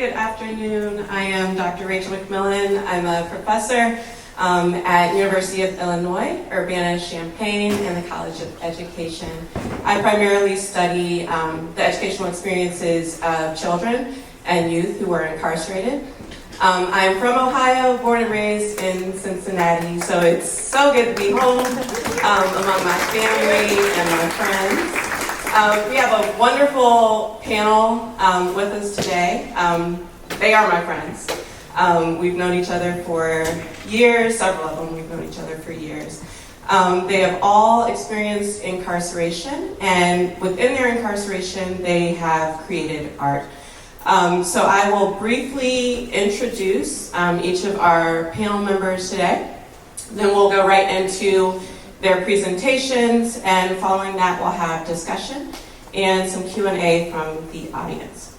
good afternoon. I am Dr. Rachel McMillan. I'm a professor at University of Illinois, Urbana-Champaign, in the College of Education. I primarily study the educational experiences of children and youth who are incarcerated. I'm from Ohio, born and raised in Cincinnati, so it's so good to be home among my family and my friends. We have a wonderful panel with us today. They are my friends. We've known each other for years, several of them we've known each other for years. They have all experienced incarceration, and within their incarceration, they have created art. So I will briefly introduce each of our panel members today. Then we'll go right into their presentations, and following that we'll have discussion and some Q&A from the audience.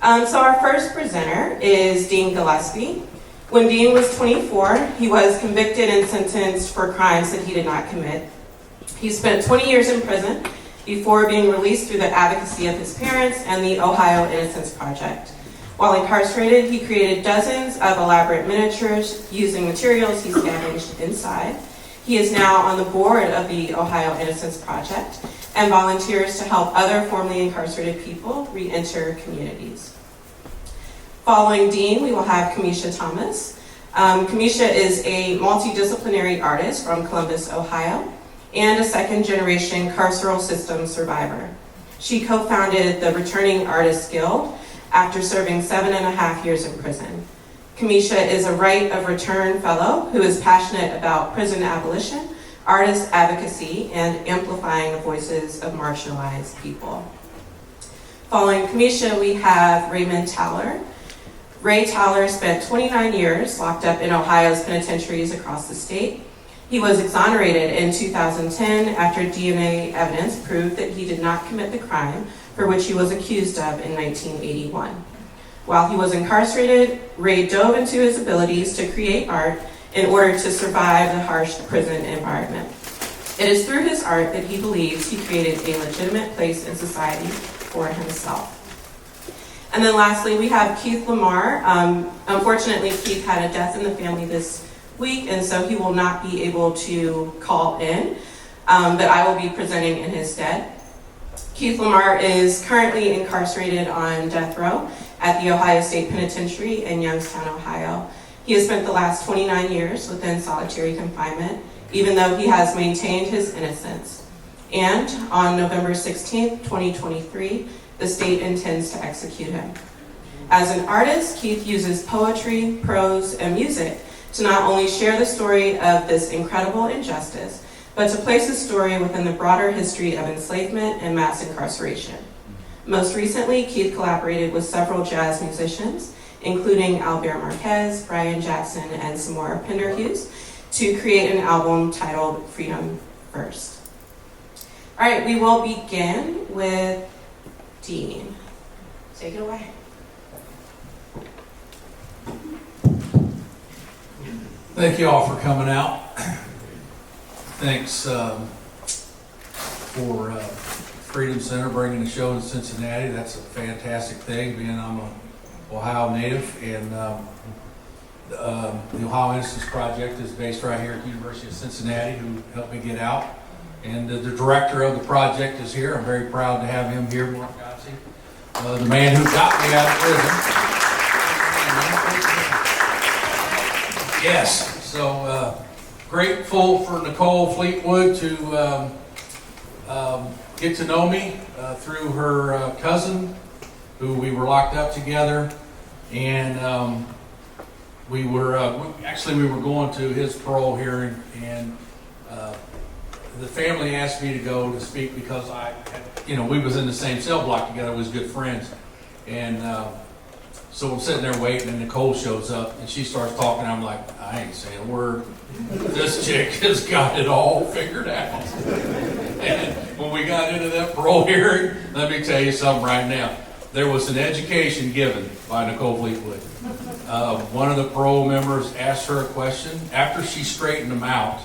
So our first presenter is Dean Gillespie. When Dean was 24, he was convicted and sentenced for crimes that he did not commit. He spent 20 years in prison before being released through the advocacy of his parents and the Ohio Innocence Project. While incarcerated, he created dozens of elaborate miniatures using materials he scavenged inside. He is now on the board of the Ohio Innocence Project and volunteers to help other formerly incarcerated people re-enter communities. Following Dean, we will have Kamisha Thomas. Kamisha is a multidisciplinary artist from Columbus, Ohio, and a second-generation carceral system survivor. She co-founded the Returning Artists Guild after serving 7.5 years in prison. Kamisha is a Right of Return Fellow who is passionate about prison abolition, artist advocacy, and amplifying the voices of marginalized people. Following Kamisha, we have Raymond Towler. Ray Towler spent 29 years locked up in Ohio's penitentiaries across the state. He was exonerated in 2010 after DNA evidence proved that he did not commit the crime for which he was accused of in 1981. While he was incarcerated, Ray dove into his abilities to create art in order to survive the harsh prison environment. It is through his art that he believes he created a legitimate place in society for himself. And then lastly, we have Keith Lamar. Unfortunately, Keith had a death in the family this week, and so he will not be able to call in, but I will be presenting in his stead. Keith Lamar is currently incarcerated on death row at the Ohio State Penitentiary in Youngstown, Ohio. He has spent the last 29 years within solitary confinement, even though he has maintained his innocence. And on November 16th, 2023, the state intends to execute him. As an artist, Keith uses poetry, prose, and music to not only share the story of this incredible injustice, but to place the story within the broader history of enslavement and mass incarceration. Most recently, Keith collaborated with several jazz musicians, including Albert Marquez, Brian Jackson, and Samora Penderhughes, to create an album titled Freedom First. All right, we will begin with Dean. Take it away. Thank you all for coming out. Thanks for Freedom Center bringing the show to Cincinnati. That's a fantastic thing, being I'm an Ohio native, and the Ohio Innocence Project is based right here at the University of Cincinnati, who helped me get out. And the director of the project is here. I'm very proud to have him here, Mark Gotze, the man who got me out of prison. Yes, so grateful for Nicole Fleetwood to get to know me through her cousin, who we were locked up together, and we were going to his parole hearing, and the family asked me to go to speak because we was in the same cell block together, we was good friends, and so I'm sitting there waiting, and Nicole shows up, and she starts talking. I'm like, I ain't saying a word. This chick has got it all figured out. And when we got into that parole hearing, let me tell you something right now. There was an education given by Nicole Fleetwood. One of the parole members asked her a question after she straightened them out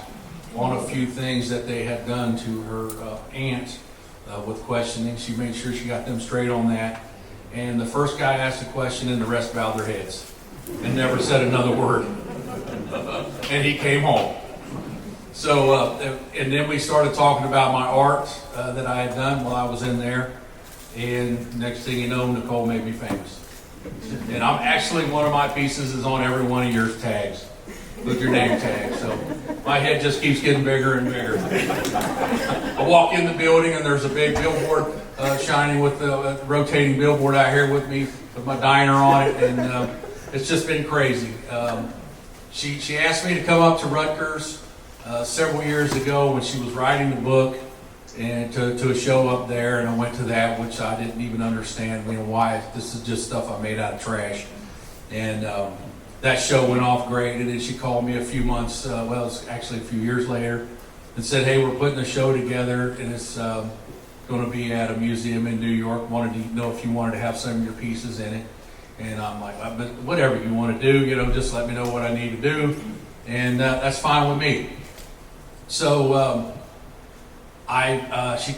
on a few things that they had done to her aunt with questioning. She made sure she got them straight on that. And the first guy asked a question and the rest bowed their heads and never said another word. And he came home. So, and then we started talking about my art that I had done while I was in there. And next thing you know, Nicole made me famous. And I'm actually, one of my pieces is on every one of your tags, with your name tag. So my head just keeps getting bigger and bigger. I walk in the building and there's a big billboard shining with the rotating billboard out here with me, with my diner on it. And it's just been crazy. She asked me to come up to Rutgers several years ago when she was writing the book, and to a show up there, and I went to that, which I didn't even understand, why. This is just stuff I made out of trash. And that show went off great, and then she called me a few months, well, it's actually a few years later, and said, hey, we're putting a show together, and it's going to be at a museum in New York. Wanted to know if you wanted to have some of your pieces in it. And I'm like, but whatever you want to do, just let me know what I need to do, and that's fine with me. So she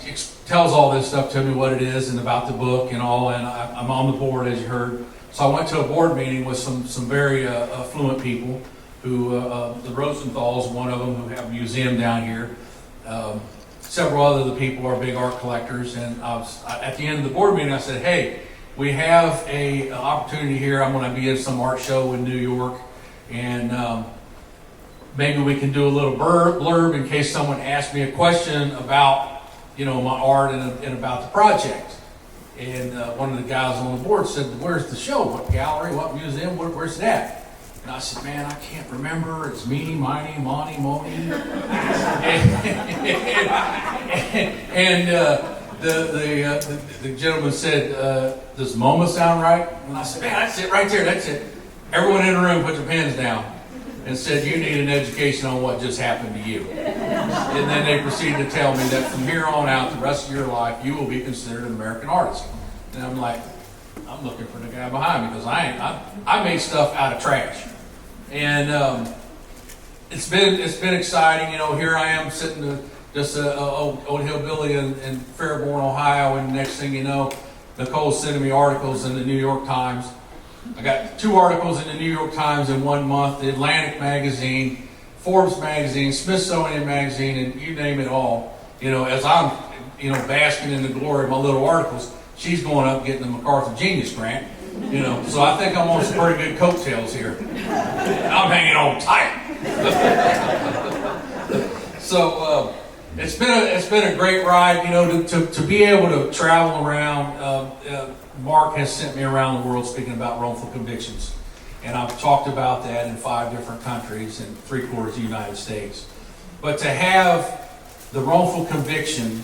tells all this stuff to me, what it is, and about the book and all, and I'm on the board, as you heard. So I went to a board meeting with some very affluent people, who the Rosenthals, one of them, who have a museum down here. Several other people are big art collectors, and at the end of the board meeting, I said, hey, we have an opportunity here. I'm going to be in some art show in New York, and maybe we can do a little blurb in case someone asks me a question about, my art and about the project. And one of the guys on the board said, where's the show? What gallery? What museum? Where's that? And I said, man, I can't remember. It's meeny, miny, mony, mony. And the gentleman said, does MoMA sound right? And I said, man, that's it right there. That's it. Everyone in the room put your pens down and said, you need an education on what just happened to you. And then they proceeded to tell me that from here on out, the rest of your life, you will be considered an American artist. And I'm like, I'm looking for the guy behind me, because I made stuff out of trash. And it's been exciting. Here I am sitting just a old hillbilly in Fairborn, Ohio, and next thing you know, Nicole's sending me articles in the New York Times. I got 2 articles in the New York Times in 1 month, the Atlantic magazine, Forbes magazine, Smithsonian magazine, and you name it all. As I'm, basking in the glory of my little articles, she's going up getting the MacArthur Genius Grant. So I think I'm on some pretty good coattails here. I'm hanging on tight. So it's been a great ride, to be able to travel around. Mark has sent me around the world speaking about wrongful convictions, and I've talked about that in 5 different countries and 3/4 of the United States. But to have the wrongful conviction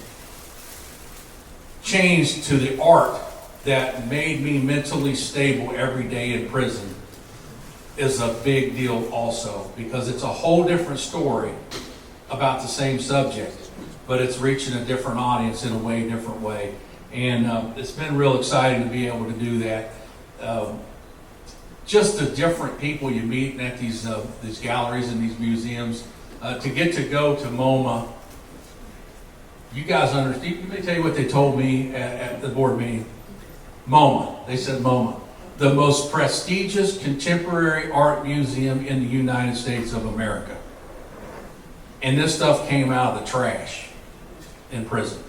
changed to the art that made me mentally stable every day in prison is a big deal also, because it's a whole different story about the same subject, but it's reaching a different audience in a way different way. And it's been real exciting to be able to do that. Just the different people you meet at these galleries and these museums, to get to go to MoMA. You guys understand? Let me tell you what they told me at the board meeting. MoMA. They said MoMA, the most prestigious contemporary art museum in the United States of America. And this stuff came out of the trash in prison.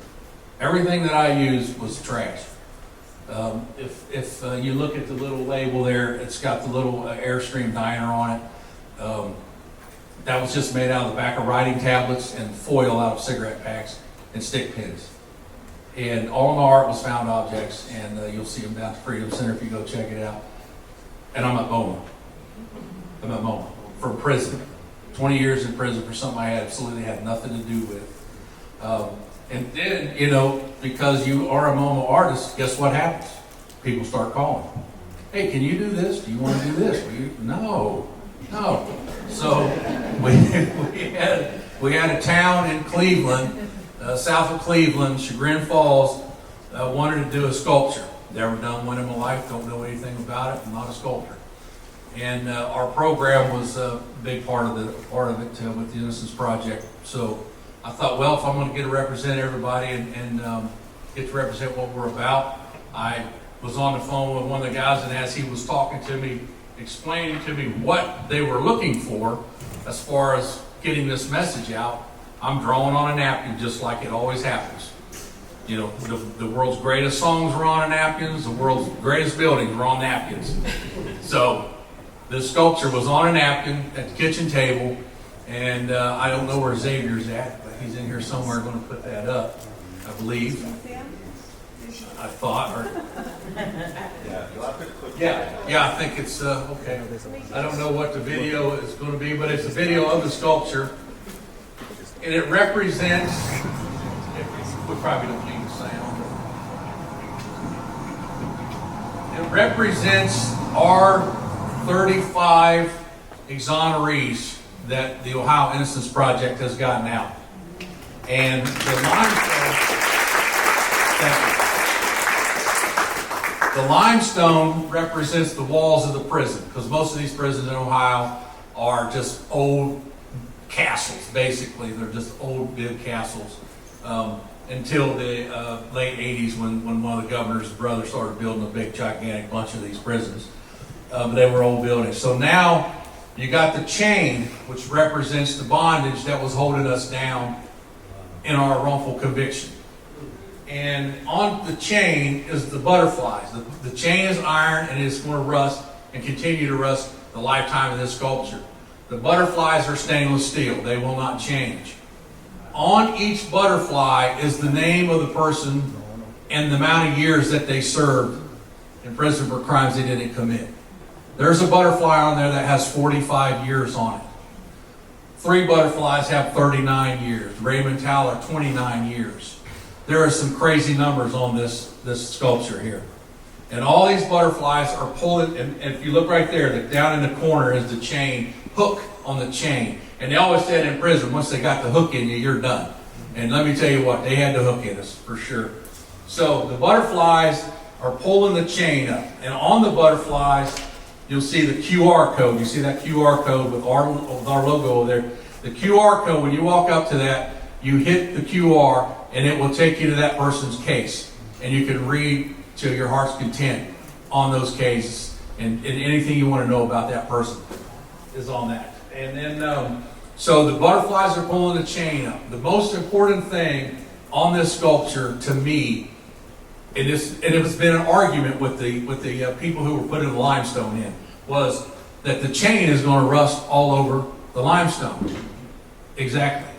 Everything that I used was trash. If you look at the little label there, it's got the little Airstream diner on it. That was just made out of the back of writing tablets and foil out of cigarette packs and stick pins. And all my art was found objects, and you'll see them down at the Freedom Center if you go check it out. And I'm at MoMA. I'm at MoMA from prison. 20 years in prison for something I absolutely had nothing to do with. And then, because you are a MoMA artist, guess what happens? People start calling. Hey, can you do this? Do you want to do this? No. So we had a town in Cleveland, south of Cleveland, Chagrin Falls, wanted to do a sculpture. Never done one in my life, don't know anything about it, I'm not a sculptor. And our program was a big part of it with the Innocence Project. So I thought, well, if I'm going to get to represent everybody and get to represent what we're about, I was on the phone with one of the guys, and as he was talking to me, explaining to me what they were looking for as far as getting this message out, I'm drawing on a napkin just like it always happens. You know, the world's greatest songs were on napkins, the world's greatest buildings were on napkins. So this sculpture was on a napkin at the kitchen table, and I don't know where Xavier's at, but he's in here somewhere going to put that up, I believe. I thought, or yeah, I think it's okay. I don't know what the video is going to be, but it's a video of the sculpture, and it represents. We probably don't need the sound. It represents our 35 exonerees that the Ohio Innocence Project has gotten out, and the limestone. The limestone represents the walls of the prison, because most of these prisons in Ohio are just old castles, basically. They're just old, big castles. Until the late 80s when one of the governor's brothers started building a big, gigantic bunch of these prisons. But they were old buildings. So now you got the chain, which represents the bondage that was holding us down in our wrongful conviction. And on the chain is the butterflies. The chain is iron, and it's going to rust and continue to rust the lifetime of this sculpture. The butterflies are stainless steel. They will not change. On each butterfly is the name of the person and the amount of years that they served in prison for crimes they didn't commit. There's a butterfly on there that has 45 years on it. 3 butterflies have 39 years. Raymond Towler, 29 years. There are some crazy numbers on this sculpture here. And all these butterflies are pulling, and if you look right there, down in the corner is the chain, hook on the chain. And they always said in prison, once they got the hook in you, you're done. And let me tell you what, they had the hook in us, for sure. So the butterflies are pulling the chain up. And on the butterflies, you'll see the QR code. You see that QR code with our logo over there. The QR code, when you walk up to that, you hit the QR, and it will take you to that person's case. And you can read to your heart's content on those cases. And anything you want to know about that person is on that. And then, so the butterflies are pulling the chain up. The most important thing on this sculpture, to me, and it's been an argument with the people who were putting the limestone in, was that the chain is going to rust all over the limestone. Exactly.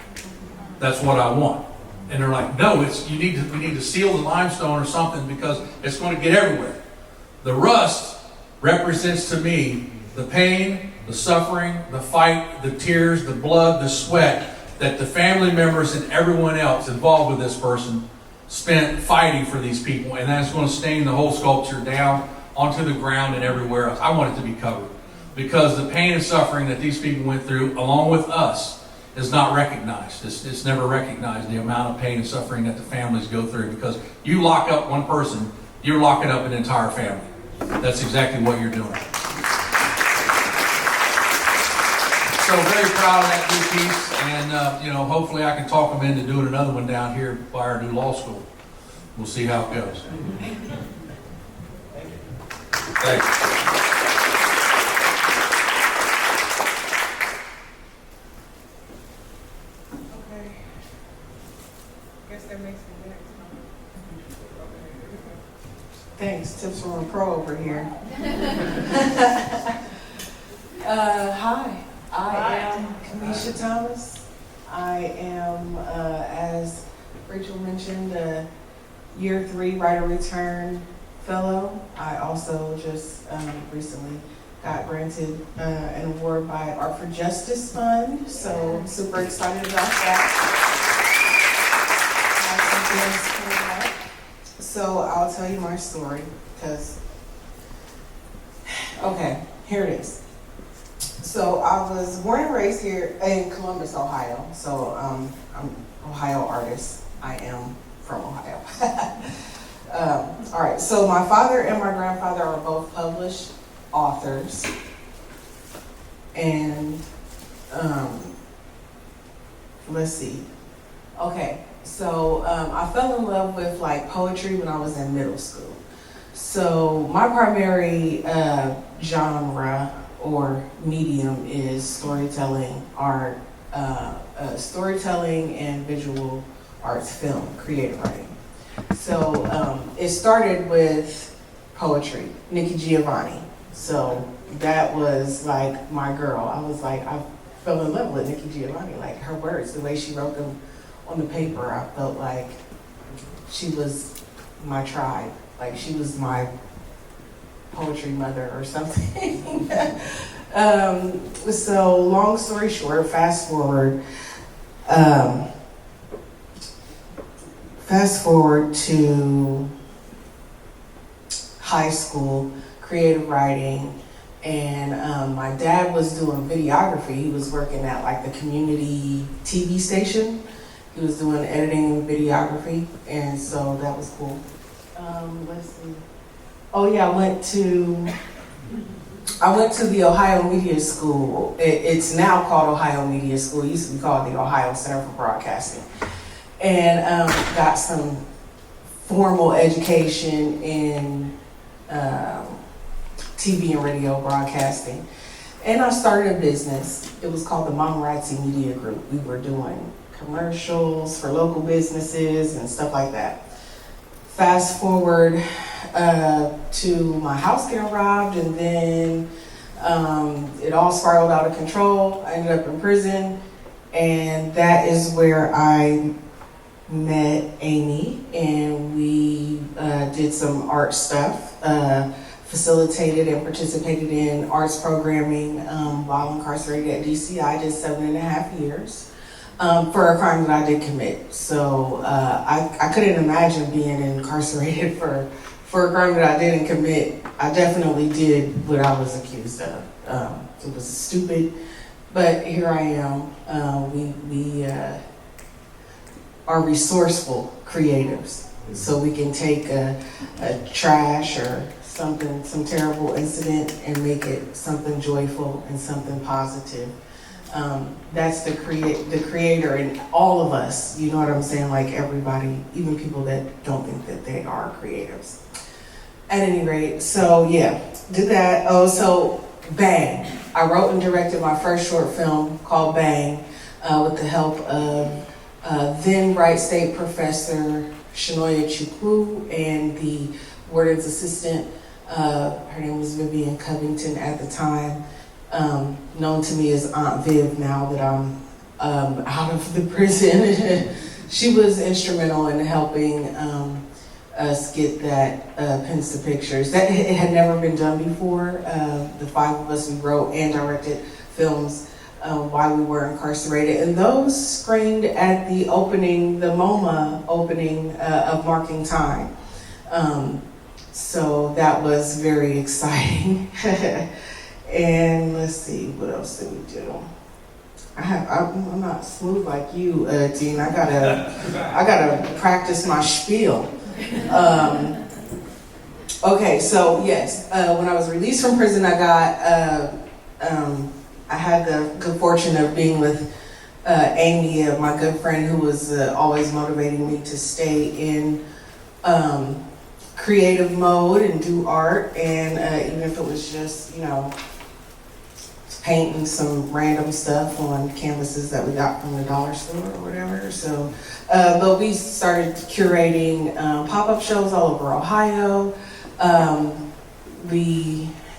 That's what I want. And they're like, no, we need to seal the limestone or something because it's going to get everywhere. The rust represents to me the pain, the suffering, the fight, the tears, the blood, the sweat that the family members and everyone else involved with this person spent fighting for these people. And that's going to stain the whole sculpture down onto the ground and everywhere else. I want it to be covered because the pain and suffering that these people went through, along with us, is not recognized. It's never recognized, the amount of pain and suffering that the families go through, because you lock up one person, you're locking up an entire family. That's exactly what you're doing. So very proud of that new piece, and hopefully I can talk them into doing another one down here by our new law school. We'll see how it goes. Thanks. Thanks, Tips from a Pro over here. Hi, I am Kamisha Thomas. I am, as Rachel mentioned, a Year 3 Right of Return Fellow. I also just recently got granted an award by Art for Justice Fund, so I'm super excited about that. So I'll tell you my story, because, okay, here it is. So I was born and raised here in Columbus, Ohio. So I'm an Ohio artist. I am from Ohio. All right, so my father and my grandfather are both published authors. And let's see. Okay. So I fell in love with like poetry when I was in middle school. So my primary genre or medium is storytelling, art, storytelling and visual arts, film, creative writing. So it started with poetry, Nikki Giovanni. So that was like my girl. I was like, I fell in love with Nikki Giovanni, like her words, the way she wrote them on the paper. I felt like she was my tribe, like she was my poetry mother or something. So long story short, fast forward to high school, creative writing, and my dad was doing videography. He was working at like the community TV station. He was doing editing and videography, and so that was cool. Let's see. Oh yeah, I went to the Ohio Media School. It's now called Ohio Media School. It used to be called the Ohio Center for Broadcasting. And got some formal education in TV and radio broadcasting. And I started a business. It was called the Mamarazzi Media Group. We were doing commercials for local businesses and stuff like that. Fast forward to my house getting robbed, and then it all spiraled out of control. I ended up in prison, and that is where I met Amy, and we did some art stuff, facilitated and participated in arts programming while incarcerated at DC. I did 7.5 years for a crime that I did commit. So I couldn't imagine being incarcerated for a crime that I didn't commit. I definitely did what I was accused of. It was stupid, but here I am. We are resourceful creatives, so we can take a trash or something, some terrible incident, and make it something joyful and something positive. That's the creator in all of us. You know what I'm saying? Like everybody, even people that don't think that they are creatives. At any rate, so yeah, did that. Oh, so Bang. I wrote and directed my first short film called Bang with the help of then Wright State professor Shanoya Chukwu and the warden's assistant. Her name was Vivian Covington at the time, known to me as Aunt Viv now that I'm out of the prison. She was instrumental in helping us get that Pens to Pictures. That it had never been done before. The five of us, we wrote and directed films while we were incarcerated, and those screened at the opening, the MoMA opening of Marking Time. So that was very exciting. And let's see, what else did we do? I'm not smooth like you, Dean. I gotta practice my spiel. Okay, so yes, when I was released from prison, I had the good fortune of being with Amy, my good friend, who was always motivating me to stay in creative mode and do art, and even if it was just, painting some random stuff on canvases that we got from the dollar store or whatever. So, but we started curating pop-up shows all over Ohio.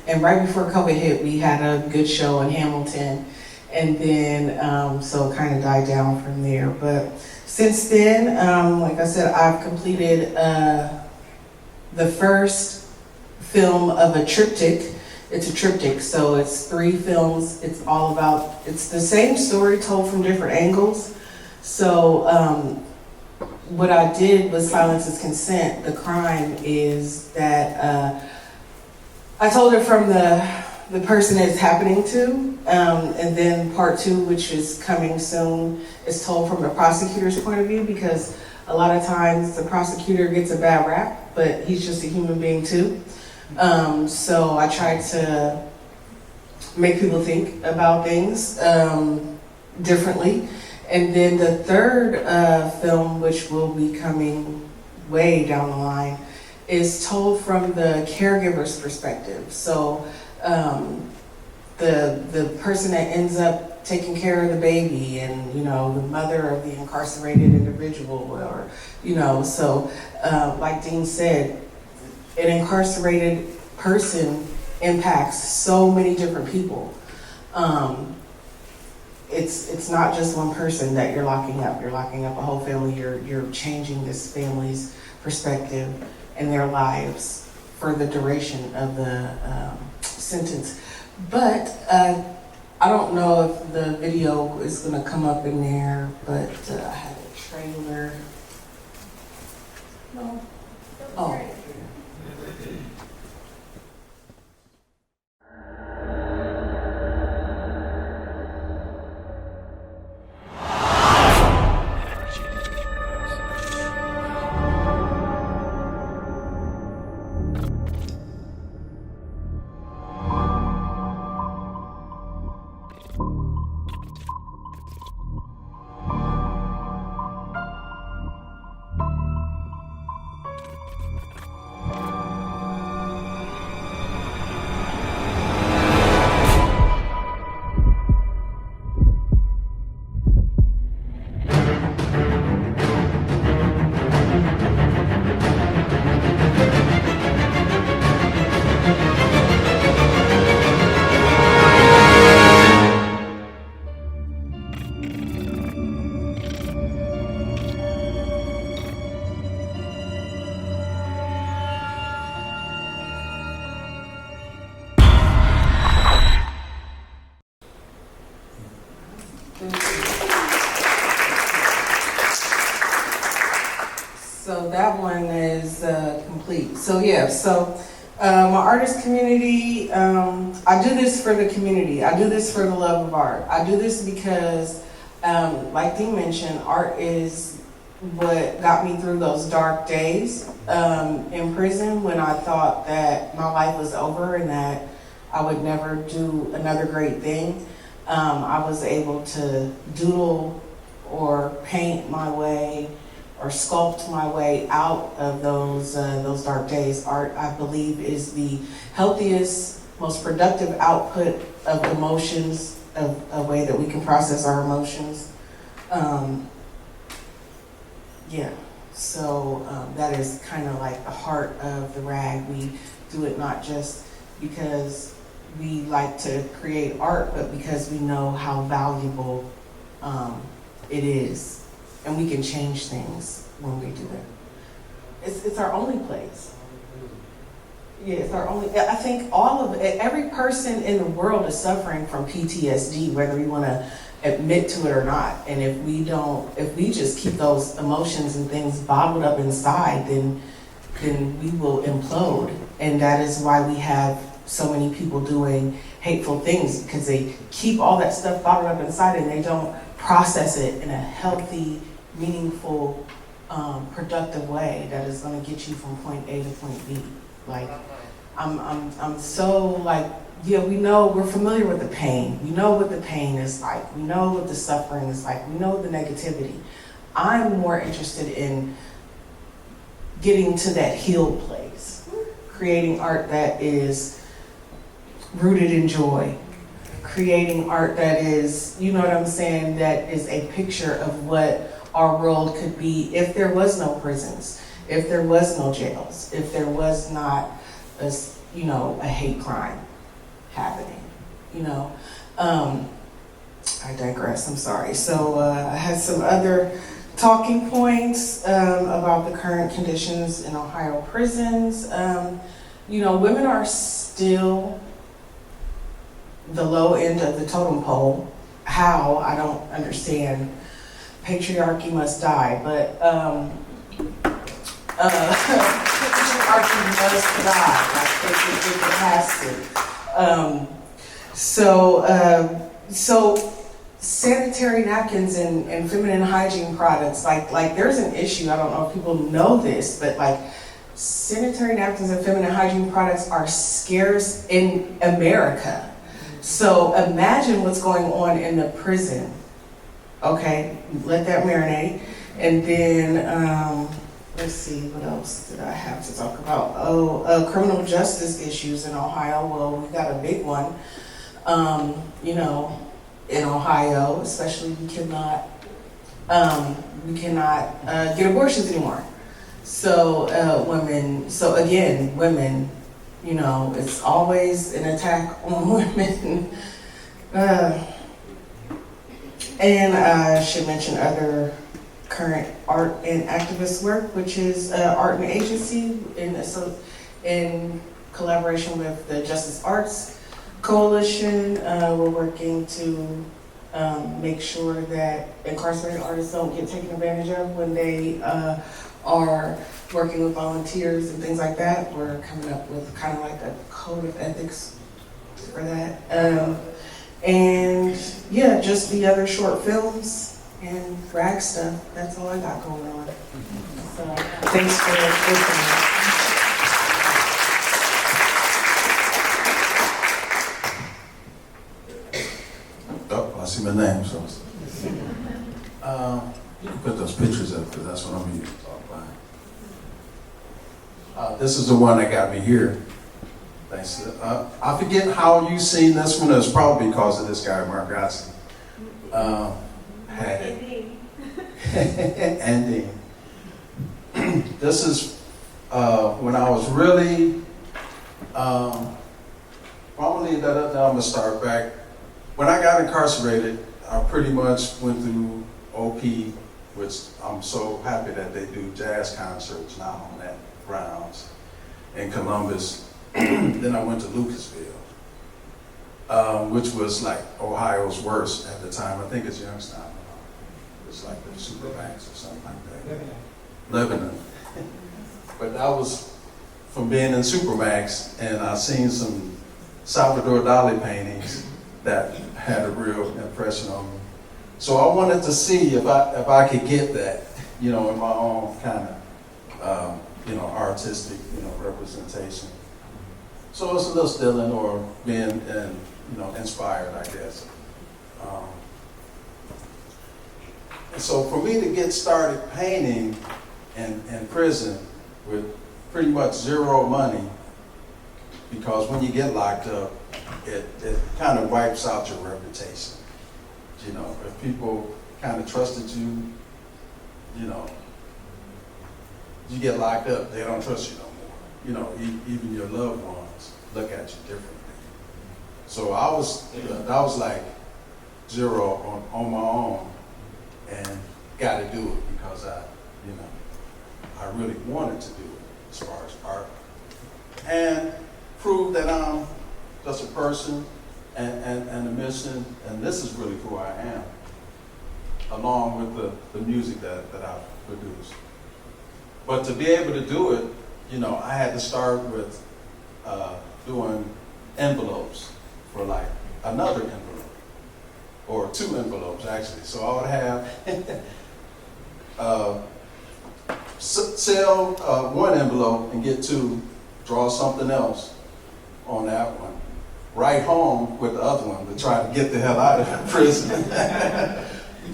And right before COVID hit, we had a good show in Hamilton, and then so it kind of died down from there. But since then, like I said, I've completed the first film of a triptych. It's a triptych, so it's 3 films. It's the same story told from different angles. So what I did with Silence is Consent, the crime is that I told it from the person it's happening to, and then part 2, which is coming soon, is told from the prosecutor's point of view, because a lot of times the prosecutor gets a bad rap, but he's just a human being too. So I tried to make people think about things differently. And then the third film, which will be coming way down the line, is told from the caregiver's perspective. So the person that ends up taking care of the baby, and the mother of the incarcerated individual, or so like Dean said, an incarcerated person impacts so many different people. It's not just one person that you're locking up. You're locking up a whole family. You're changing this family's perspective and their lives for the duration of the sentence. But I don't know if the video is going to come up in there, but I had a trailer. No. Oh. So that one is complete. So yeah, my artist community, I do this for the community. I do this for the love of art. I do this because, like Dee mentioned, art is what got me through those dark days in prison, when I thought that my life was over and that I would never do another great thing. I was able to doodle or paint my way or sculpt my way out of those dark days. Art, I believe, is the healthiest, most productive output of emotions, of a way that we can process our emotions. So that is kind of like the heart of the RAG. We do it not just because we like to create art, but because we know how valuable it is. And we can change things when we do it. It's our only place. Yeah, it's our only. I think every person in the world is suffering from PTSD, whether we want to admit to it or not. And if we just keep those emotions and things bottled up inside, then we will implode. And that is why we have so many people doing hateful things, because they keep all that stuff bottled up inside and they don't process it in a healthy, meaningful, productive way that is going to get you from point A to point B. Like, I'm so like, yeah, we're familiar with the pain. We know what the pain is like. We know what the suffering is like. We know the negativity. I'm more interested in getting to that healed place, creating art that is rooted in joy, creating art that is, you know what I'm saying, that is a picture of what our world could be if there was no prisons, if there was no jails, if there was not a hate crime happening, I digress, I'm sorry. So I had some other talking points about the current conditions in Ohio prisons. Women are still the low end of the totem pole. How? I don't understand. Patriarchy must die, but patriarchy must die. Like, it has to. So sanitary napkins and feminine hygiene products, like there's an issue. I don't know if people know this, but like sanitary napkins and feminine hygiene products are scarce in America. So imagine what's going on in the prison. Okay, let that marinate. And then let's see, what else did I have to talk about? Criminal justice issues in Ohio. Well, we got a big one. You know, in Ohio, especially, we cannot get abortions anymore. So women, you know, it's always an attack on women. And I should mention other current art and activist work, which is Art and Agency in collaboration with the Justice Arts Coalition. We're working to make sure that incarcerated artists don't get taken advantage of when they are working with volunteers and things like that. We're coming up with kind of like a code of ethics for that. And yeah, just the other short films and rag stuff. That's all I got going on. So thanks for listening. Oh, I see my name, so. You can put those pictures up, because that's what I'm using to talk about. This is the one that got me here. Thanks. I forget how you seen this one. It's probably because of this guy, Mark Gossi. Had it. And Dean. This is when I was really, probably I'm gonna start back. When I got incarcerated, I pretty much went through OP, which I'm so happy that they do jazz concerts now on that grounds in Columbus. Then I went to Lucasville, which was like Ohio's worst at the time. I think it's Youngstown. It's like the Supermax or something like that. Lebanon. But that was from being in Supermax, and I seen some Salvador Dali paintings that had a real impression on me. So I wanted to see if I could get that, you know, in my own kind of, you know, artistic, you know, representation. So it's a little stealing or being, you know, inspired, I guess. And so for me to get started painting in prison with pretty much zero money, because when you get locked up, it kind of wipes out your reputation. You know, if people kind of trusted you, you know, you get locked up, they don't trust you no more. You know, even your loved ones look at you differently. So that was like zero on my own, and got to do it because I really wanted to do it as far as art, and prove that I'm just a person and a mission, and this is really who I am, along with the music that I've produced. But to be able to do it, you know, I had to start with doing envelopes for like another envelope, or two envelopes actually. So I would have sell one envelope and get two, draw something else on that one, write home with the other one to try to get the hell out of prison.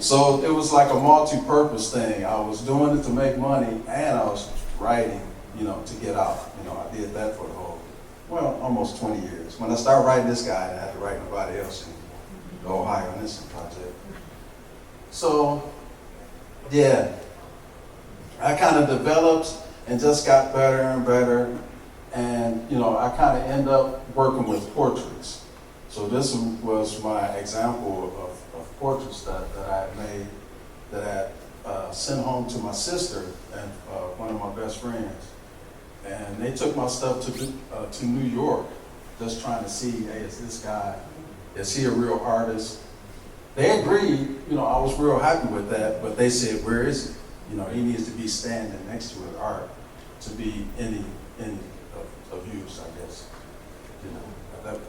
So it was like a multi-purpose thing. I was doing it to make money, and I was writing, you know, to get out. You know, I did that for almost 20 years. When I started writing this guy, I had to write nobody else in the Ohio Innocent Project. So, yeah, I kind of developed and just got better and better. And, you know, I kind of end up working with portraits. So this was my example of portraits that I had made, that I had sent home to my sister and one of my best friends. And they took my stuff to New York, just trying to see, hey, is this guy, is he a real artist? They agreed, you know, I was real happy with that, but they said, where is he? You know, he needs to be standing next to his art to be any of use, I guess. You know,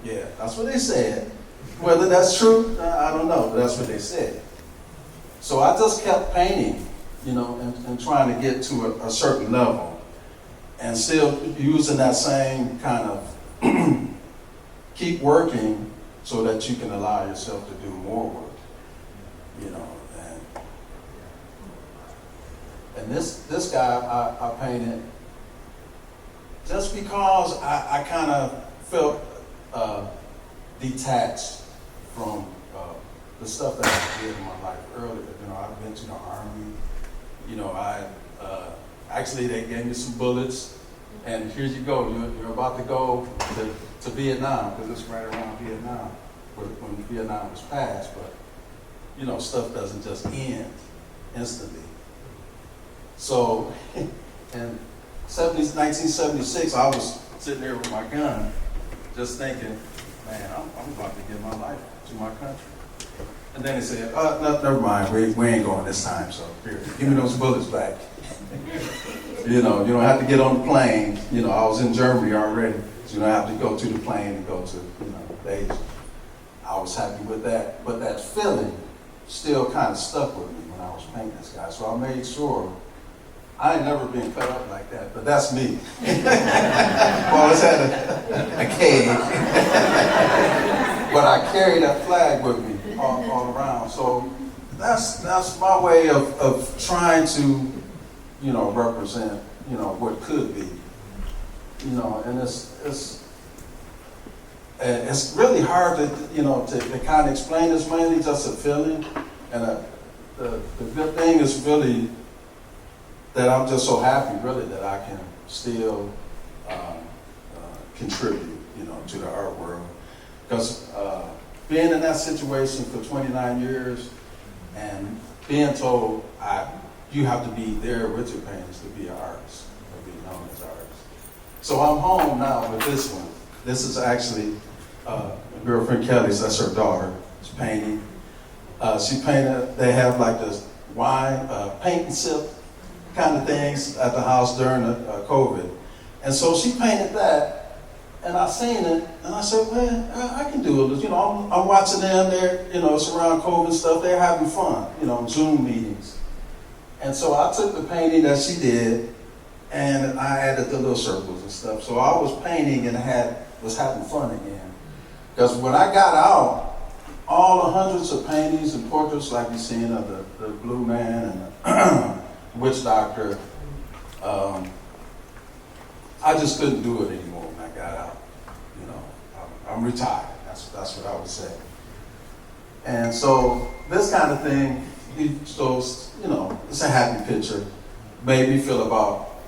yeah, that's what they said. Whether that's true, I don't know, but that's what they said. So I just kept painting, you know, and trying to get to a certain level, and still using that same kind of keep working so that you can allow yourself to do more work, you know. And this guy I painted just because I kind of felt detached from the stuff that I did in my life earlier. You know, I've been to the Army. You know, actually they gave me some bullets, and here you go. You're about to go to Vietnam, because it's right around Vietnam, when Vietnam was passed. But you know, stuff doesn't just end instantly. So, in 1976, I was sitting there with my gun, just thinking, man, I'm about to give my life to my country. And then they said, no, never mind, we ain't going this time, so here, give me those bullets back. You know, you don't have to get on the plane. You know, I was in Germany already, so you don't have to go to the plane and go to, you know, Asia. I was happy with that, but that feeling still kind of stuck with me when I was painting this guy. So I made sure, I ain't never been cut up like that, but that's me. I always had a cage. But I carry that flag with me all around. So that's my way of trying to, you know, represent, you know, what could be. You know, and it's really hard to, you know, to kind of explain. It's mainly just a feeling. And the good thing is really that I'm just so happy, really, that I can still contribute, you know, to the art world. Because being in that situation for 29 years and being told you have to be there with your paintings to be an artist, or be known as an artist. So I'm home now with this one. This is actually my girlfriend Kelly's, that's her daughter. She's painting. She painted, they have like this wine, paint and sip kind of things at the house during COVID. And so she painted that, and I seen it, and I said, well, I can do it. You know, I'm watching them, they're, you know, it's around COVID stuff, they're having fun, you know, Zoom meetings. And so I took the painting that she did, and I added the little circles and stuff. So I was painting and was having fun again. Because when I got out, all the hundreds of paintings and portraits like you've seen of the Blue Man and the Witch Doctor, I just couldn't do it anymore when I got out. You know, I'm retired. That's what I would say. And so this kind of thing, so you know, it's a happy picture. Made me feel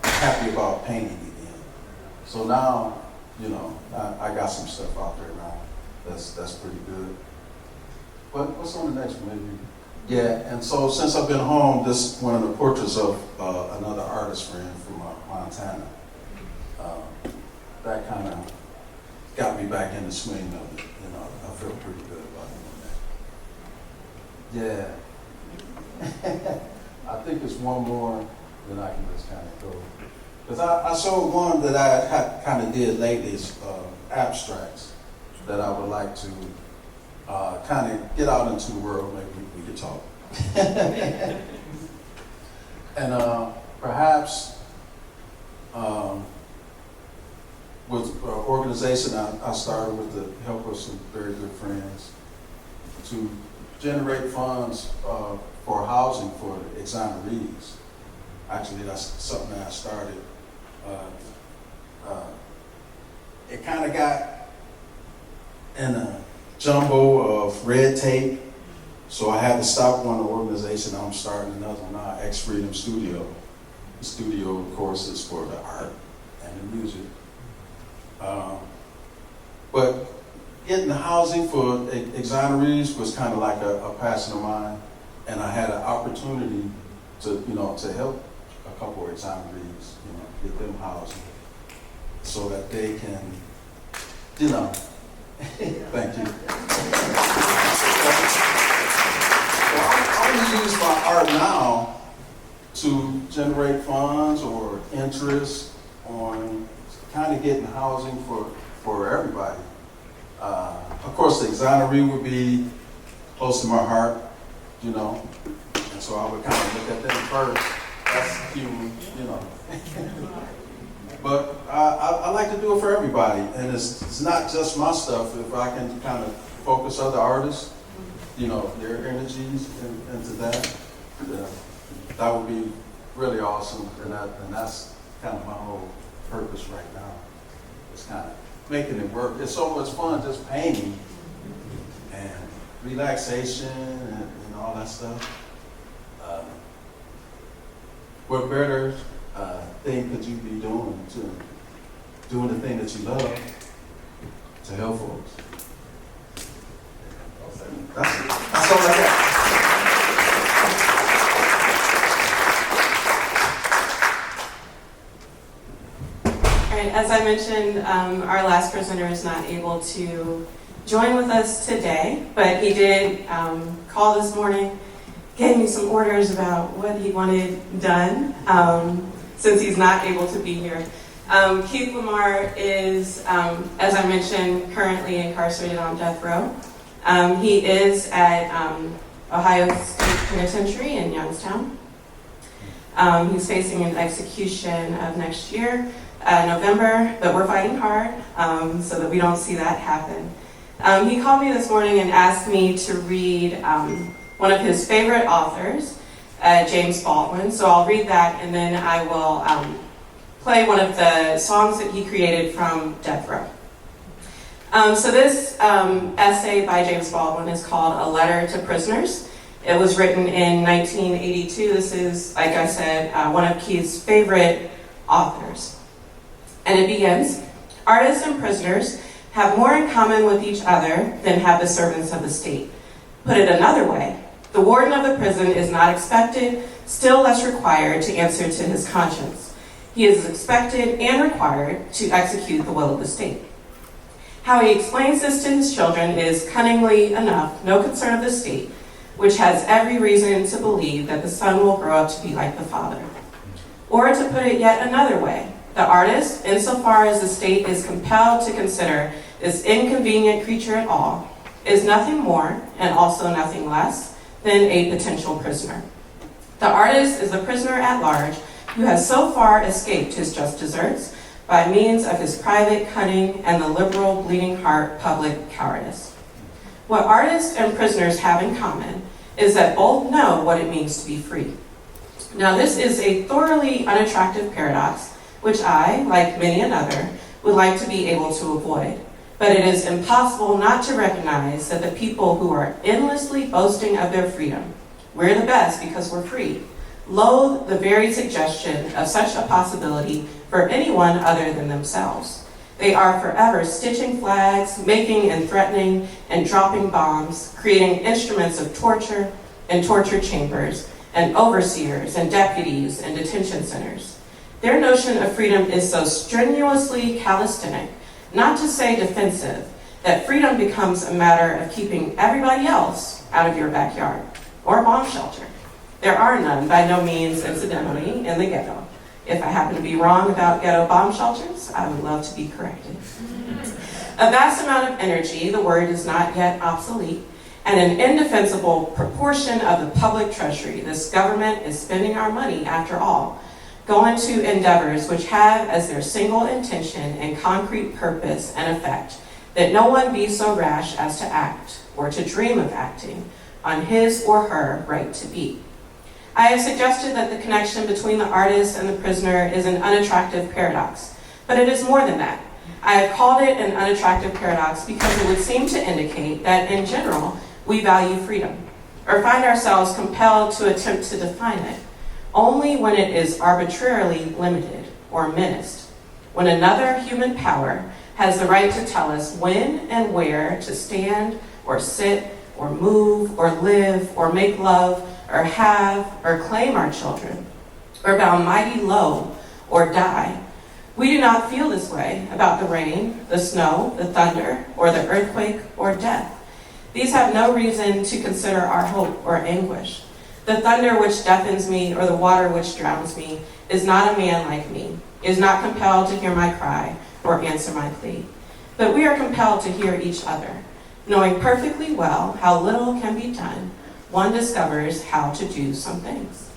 happy about painting again. So now, you know, I got some stuff out there now. That's pretty good. But what's on the next one, maybe? Yeah, and so since I've been home, this is one of the portraits of another artist friend from Montana. That kind of got me back in the swing of it. You know, I feel pretty good about doing that. Yeah. I think it's one more, then I can just kind of go. Because I showed one that I kind of did lately, is abstracts that I would like to kind of get out into the world. Maybe we could talk. And perhaps with an organization I started with the help of some very good friends to generate funds for housing for exonerees. Actually, that's something that I started. It kind of got in a jumbo of red tape, so I had to stop one organization. I'm starting another one now, X Freedom Studio. The studio, of course, is for the art and the music. But getting the housing for exonerees was kind of like a passion of mine, and I had an opportunity to, you know, to help a couple of exonerees, you know, get them housing so that they can, you know, thank you. So I want to use my art now to generate funds or interest on kind of getting housing for everybody. Of course, the exoneree would be close to my heart, you know, and so I would kind of look at them first. That's human, you know. But I like to do it for everybody, and it's not just my stuff. If I can kind of focus other artists, you know, their energies into that, that would be really awesome, and that's kind of my whole purpose right now. It's kind of making it work. It's so much fun just painting and relaxation and all that stuff. What better thing could you be doing the thing that you love to help folks? That's all I got. All right, as I mentioned, our last presenter is not able to join with us today, but he did call this morning, gave me some orders about what he wanted done, since he's not able to be here. Keith Lamar is, as I mentioned, currently incarcerated on death row. He is at Ohio State Penitentiary in Youngstown. He's facing an execution of next year, November, but we're fighting hard so that we don't see that happen. He called me this morning and asked me to read one of his favorite authors, James Baldwin. So I'll read that, and then I will play one of the songs that he created from Death Row. So this essay by James Baldwin is called A Letter to Prisoners. It was written in 1982. This is, like I said, one of Keith's favorite authors. And it begins, artists and prisoners have more in common with each other than have the servants of the state. Put it another way, the warden of the prison is not expected, still less required, to answer to his conscience. He is expected and required to execute the will of the state. How he explains this to his children is cunningly enough no concern of the state, which has every reason to believe that the son will grow up to be like the father. Or to put it yet another way, the artist, insofar as the state is compelled to consider this inconvenient creature at all, is nothing more and also nothing less than a potential prisoner. The artist is a prisoner at large who has so far escaped his just deserts by means of his private cunning and the liberal bleeding heart public cowardice. What artists and prisoners have in common is that both know what it means to be free. Now this is a thoroughly unattractive paradox, which I, like many another, would like to be able to avoid. But it is impossible not to recognize that the people who are endlessly boasting of their freedom, we're the best because we're free, loathe the very suggestion of such a possibility for anyone other than themselves. They are forever stitching flags, making and threatening and dropping bombs, creating instruments of torture and torture chambers, and overseers and deputies and detention centers. Their notion of freedom is so strenuously calisthenic, not to say defensive, that freedom becomes a matter of keeping everybody else out of your backyard or bomb shelter. There are none, by no means, incidentally, in the ghetto. If I happen to be wrong about ghetto bomb shelters, I would love to be corrected. A vast amount of energy, the word is not yet obsolete, and an indefensible proportion of the public treasury, this government is spending our money after all, go into endeavors which have as their single intention and concrete purpose and effect that no one be so rash as to act, or to dream of acting, on his or her right to be. I have suggested that the connection between the artist and the prisoner is an unattractive paradox, but it is more than that. I have called it an unattractive paradox because it would seem to indicate that, in general, we value freedom, or find ourselves compelled to attempt to define it, only when it is arbitrarily limited or menaced, when another human power has the right to tell us when and where to stand or sit or move or live or make love or have or claim our children, or bow mighty low or die. We do not feel this way about the rain, the snow, the thunder, or the earthquake or death. These have no reason to consider our hope or anguish. The thunder which deafens me or the water which drowns me is not a man like me, is not compelled to hear my cry or answer my plea. But we are compelled to hear each other. Knowing perfectly well how little can be done, one discovers how to do some things.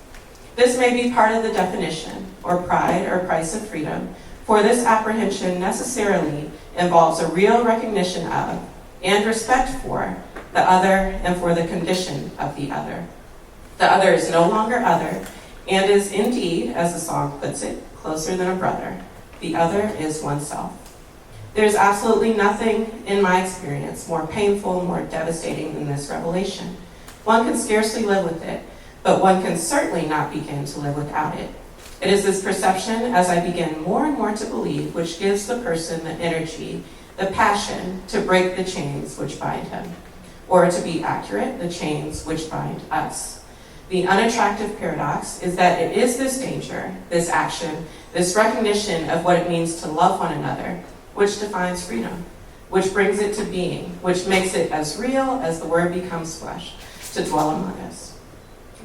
This may be part of the definition, or pride or price of freedom, for this apprehension necessarily involves a real recognition of and respect for the other and for the condition of the other. The other is no longer other, and is indeed, as the song puts it, closer than a brother. The other is oneself. There's absolutely nothing in my experience more painful, more devastating than this revelation. One can scarcely live with it, but one can certainly not begin to live without it. It is this perception, as I begin more and more to believe, which gives the person the energy, the passion to break the chains which bind him, or to be accurate, the chains which bind us. The unattractive paradox is that it is this danger, this action, this recognition of what it means to love one another, which defines freedom, which brings it to being, which makes it as real as the Word becomes flesh to dwell among us.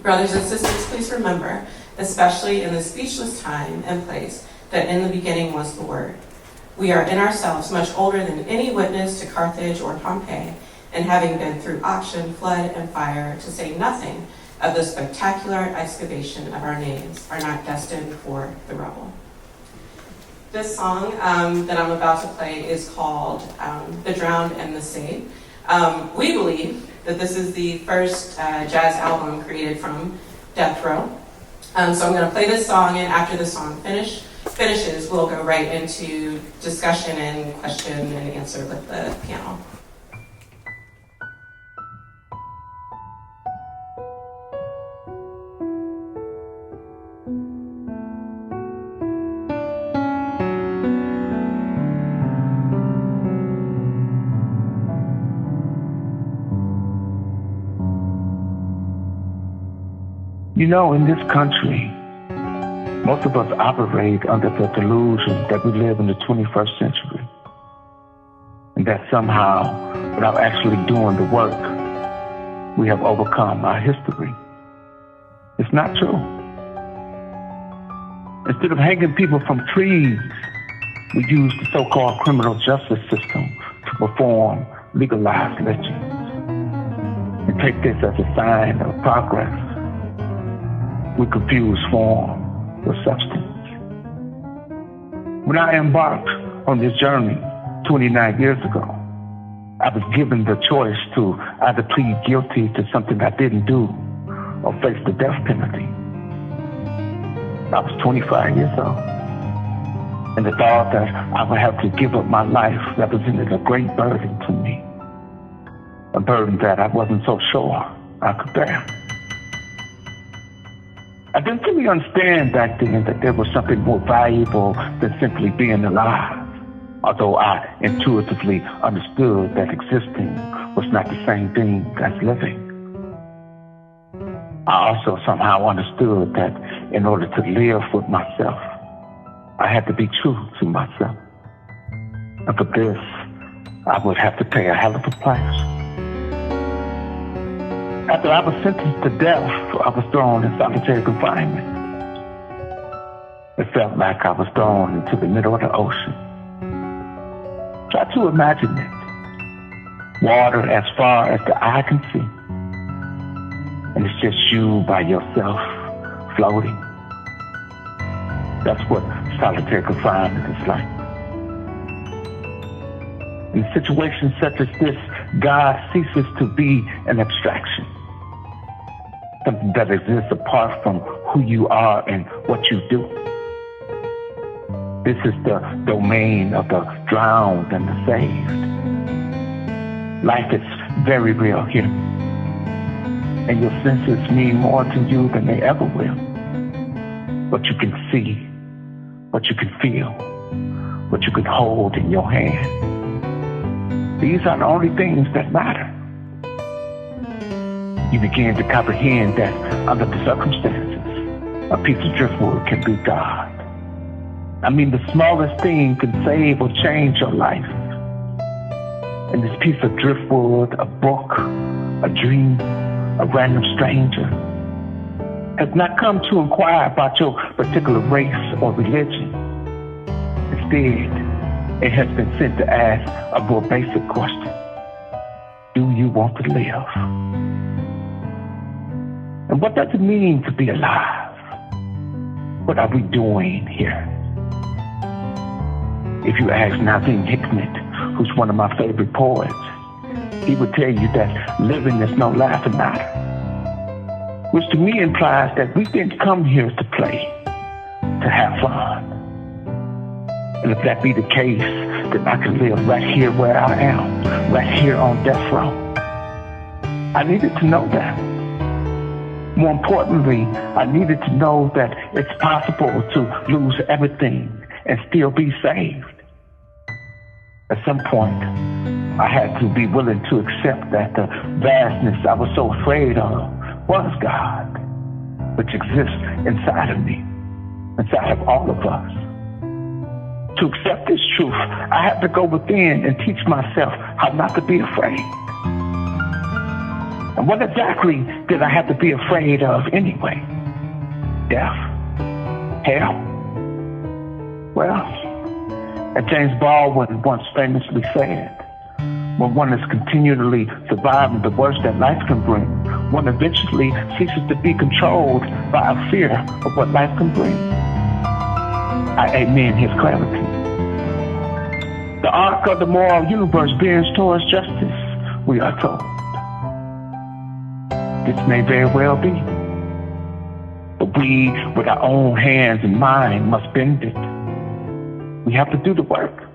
Brothers and sisters, please remember, especially in this speechless time and place, that in the beginning was the Word. We are in ourselves much older than any witness to Carthage or Pompeii, and having been through auction, flood, and fire, to say nothing of the spectacular excavation of our names, are not destined for the rubble. This song that I'm about to play is called The Drowned and the Saved. We believe that this is the first jazz album created from death row. So I'm going to play this song, and after the song finishes, we'll go right into discussion and question and answer with the panel. You know, in this country, most of us operate under the delusion that we live in the 21st century, and that somehow, without actually doing the work, we have overcome our history. It's not true. Instead of hanging people from trees, we use the so-called criminal justice system to perform legalized lynchings and take this as a sign of progress. We confuse form with substance. When I embarked on this journey 29 years ago, I was given the choice to either plead guilty to something I didn't do or face the death penalty. I was 25 years old, and the thought that I would have to give up my life represented a great burden to me, a burden that I wasn't so sure I could bear. I didn't really understand back then that there was something more valuable than simply being alive, although I intuitively understood that existing was not the same thing as living. I also somehow understood that in order to live with myself, I had to be true to myself. And for this, I would have to pay a hell of a price. After I was sentenced to death, I was thrown in solitary confinement. It felt like I was thrown into the middle of the ocean. Try to imagine it. Water as far as the eye can see. And it's just you by yourself, floating. That's what solitary confinement is like. In situations such as this, God ceases to be an abstraction, something that exists apart from who you are and what you do. This is the domain of the drowned and the saved. Life is very real here, and your senses mean more to you than they ever will. What you can see, what you can feel, what you can hold in your hand. These are the only things that matter. You begin to comprehend that under the circumstances, a piece of driftwood can be God. I mean, the smallest thing can save or change your life. And this piece of driftwood, a book, a dream, a random stranger, has not come to inquire about your particular race or religion. Instead, it has been sent to ask a more basic question. Do you want to live? And what does it mean to be alive? What are we doing here? If you ask Nazim Hikmet, who's one of my favorite poets, he would tell you that living is no laughing matter. which to me implies that we didn't come here to play, to have fun. And if that be the case, then I can live right here where I am, right here on death row. I needed to know that. More importantly, I needed to know that it's possible to lose everything and still be saved. At some point, I had to be willing to accept that the vastness I was so afraid of was God, which exists inside of me, inside of all of us. To accept this truth, I had to go within and teach myself how not to be afraid. And what exactly did I have to be afraid of anyway? Death? Hell? Well, as James Baldwin once famously said, when one is continually surviving the worst that life can bring, one eventually ceases to be controlled by a fear of what life can bring. I amen his clarity. The arc of the moral universe bends towards justice, we are told. This may very well be. But we, with our own hands and mind, must bend it. We have to do the work.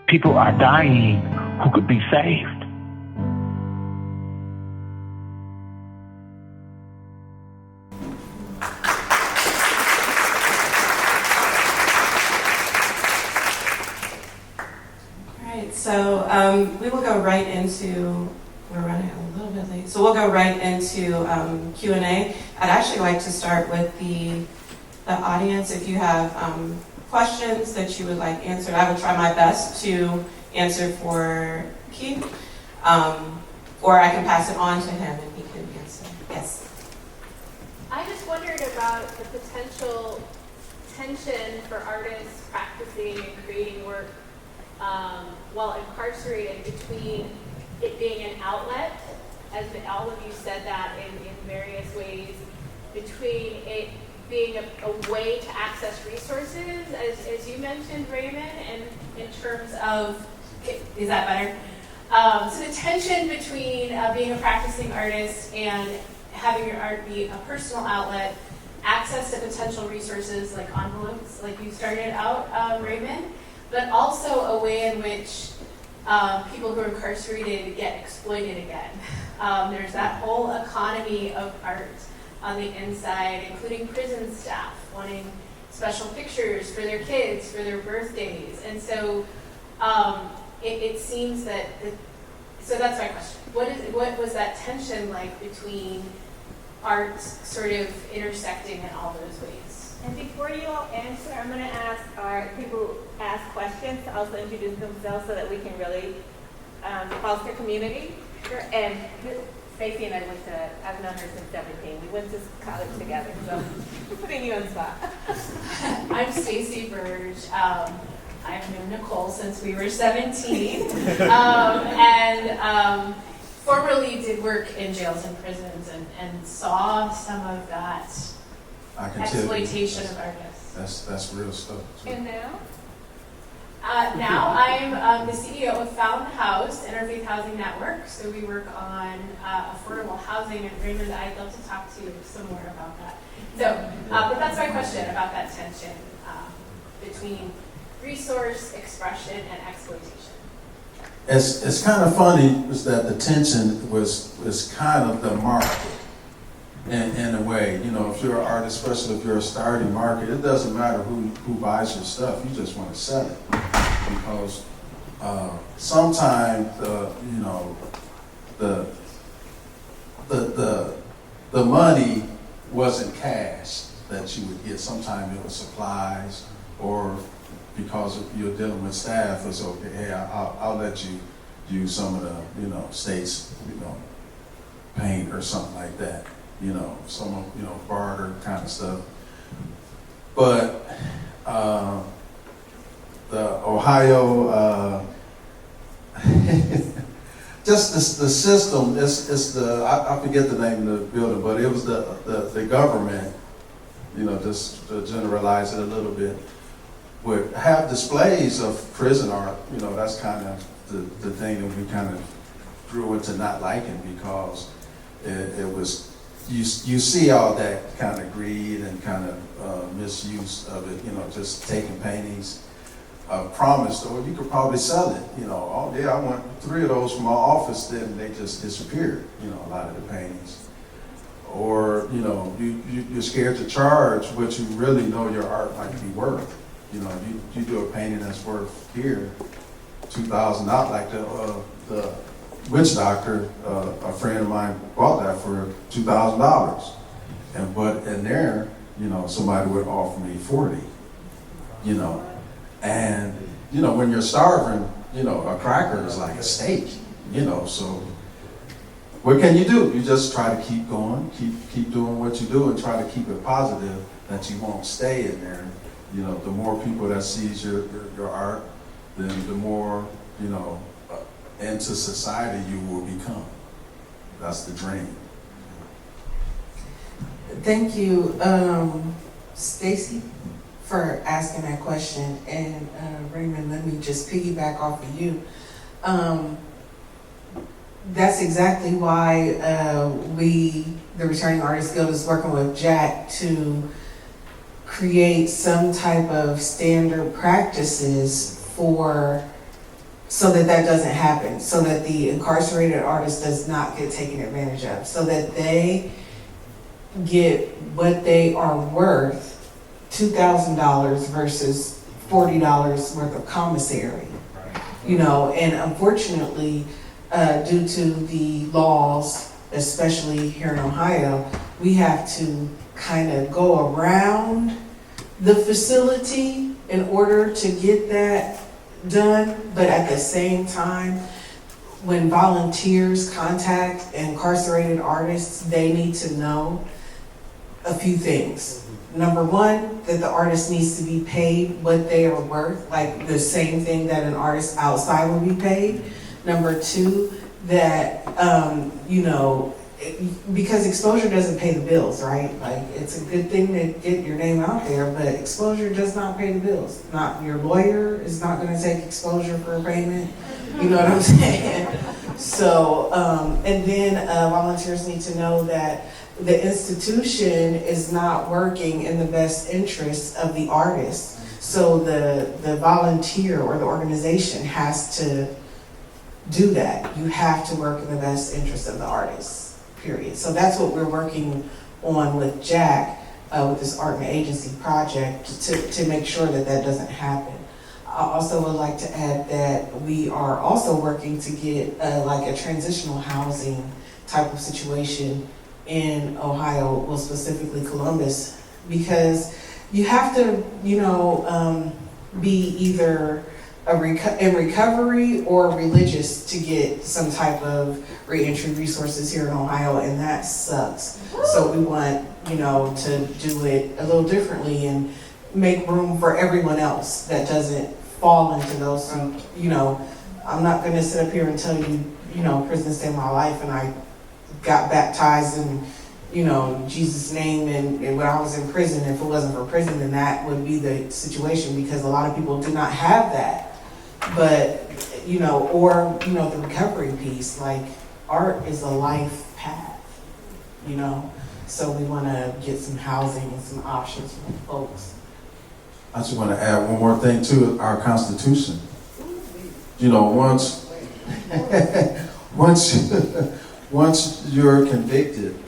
People are dying who could be saved. So we will go right into, we're running a little bit late, so we'll go right into Q&A. I'd actually like to start with the audience. If you have questions that you would like answered, I will try my best to answer for Keith, or I can pass it on to him and he can answer. Yes? I just wondered about the potential tension for artists practicing and creating work while incarcerated, between it being an outlet, as all of you said that in various ways, between it being a way to access resources, as you mentioned, Raymond, and in terms of, is that better? So the tension between being a practicing artist and having your art be a personal outlet, access to potential resources like envelopes, like you started out, Raymond, but also a way in which people who are incarcerated get exploited again. There's that whole economy of art on the inside, including prison staff wanting special pictures for their kids, for their birthdays. And so it seems that, so that's my question. What was that tension like between art sort of intersecting in all those ways? And before you all answer, I'm going to ask our people who ask questions to also introduce themselves so that we can really foster community. Sure. And Stacey and I I've known her since 17. We went to college together, so we're putting you on the spot. I'm Stacey Burge. I've known Nicole since we were 17. And formerly did work in jails and prisons and saw some of that exploitation of artists. That's real stuff. Too. And now? Now I'm the CEO of Found House, Interfaith Housing Network. So we work on affordable housing, and Raymond, I'd love to talk to you some more about that. So, but that's my question about that tension between resource expression and exploitation. It's kind of funny is that the tension was kind of the market. In a way, you know, if you're an artist, especially if you're a starting market, it doesn't matter who buys your stuff. You just want to sell it because sometimes the money wasn't cash that you would get. Sometimes it was supplies, or because you're dealing with staff, it's okay. Hey, I'll let you use some of the state's paint or something like that. Some barter kind of stuff. But the Ohio, just the system, it's I forget the name of the building, but it was the government, just to generalize it a little bit, would have displays of prison art. That's kind of the thing that we kind of grew into not liking, because it was you see all that kind of greed and kind of misuse of it, just taking paintings. Promised, or you could probably sell it, oh yeah, I want 3 of those from my office, then they just disappeared, a lot of the paintings. Or, you're scared to charge what you really know your art might be worth. You do a painting that's worth here $2,000, like the witch doctor, a friend of mine bought that for $2,000. But in there, somebody would offer me 40, and, when you're starving, a cracker is like a steak, so what can you do? You just try to keep going, keep doing what you do and try to keep it positive that you won't stay in there. The more people that sees your art, then the more, into society you will become. That's the dream. Thank you, Stacy, for asking that question. And Raymond, let me just piggyback off of you. That's exactly why the Returning Artists Guild, is working with Jack to create some type of standard practices so that doesn't happen, so that the incarcerated artist does not get taken advantage of, so that they get what they are worth, $2,000 versus $40 worth of commissary. And unfortunately, due to the laws, especially here in Ohio, we have to kind of go around the facility in order to get that done. But at the same time, when volunteers contact incarcerated artists, they need to know a few things. Number one, that the artist needs to be paid what they are worth, like the same thing that an artist outside would be paid. Number two, that, because exposure doesn't pay the bills, right? Like, it's a good thing to get your name out there, but exposure does not pay the bills. Not your lawyer is not gonna take exposure for a payment. You know what I'm saying? So, and then volunteers need to know that the institution is not working in the best interest of the artist. So the volunteer or the organization has to do that. You have to work in the best interest of the artist, period. So that's what we're working on with Jack, with this art and agency project, to make sure that doesn't happen. I also would like to add that we are also working to get like a transitional housing type of situation in Ohio, well, specifically Columbus, because you have to, be either in recovery or religious to get some type of reentry resources here in Ohio, and that sucks. So we want, to do it a little differently and make room for everyone else that doesn't fall into those. I'm not going to sit up here and tell you, prison saved my life and I got baptized in, Jesus' name and when I was in prison. If it wasn't for prison, then that would be the situation, because a lot of people do not have that. But, or, the recovery piece, like art is a life path, so we want to get some housing and some options for folks. I just want to add one more thing to our Constitution. Once you're convicted,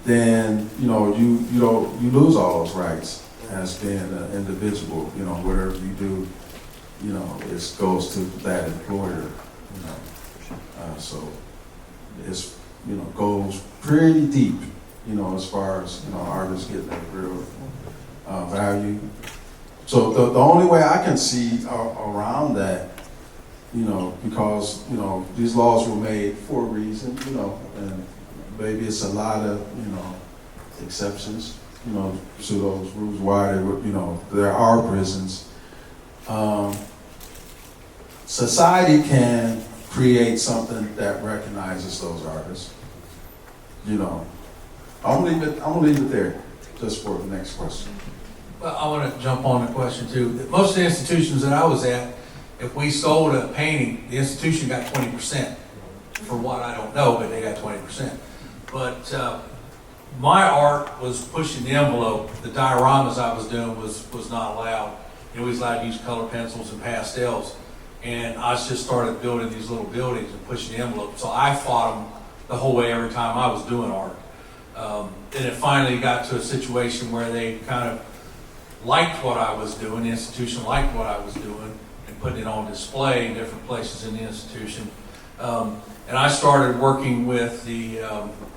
then you lose all those rights as being an individual. Whatever you do, it goes to that employer. So it's goes pretty deep. As far as artists getting that real value. So the only way I can see around that, because these laws were made for a reason, and maybe it's a lot of exceptions, to those rules. Why there are prisons. Society can create something that recognizes those artists. I'm gonna leave it there, just for the next question. Well, I want to jump on the question too. Most of the institutions that I was at, if we sold a painting, the institution got 20%. For what, I don't know, but they got 20%. But my art was pushing the envelope. The dioramas I was doing was not allowed. You know, we was allowed to use color pencils and pastels. And I just started building these little buildings and pushing the envelope. So I fought them the whole way every time I was doing art. And it finally got to a situation where they kind of liked what I was doing, the institution liked what I was doing, and putting it on display in different places in the institution. And I started working with the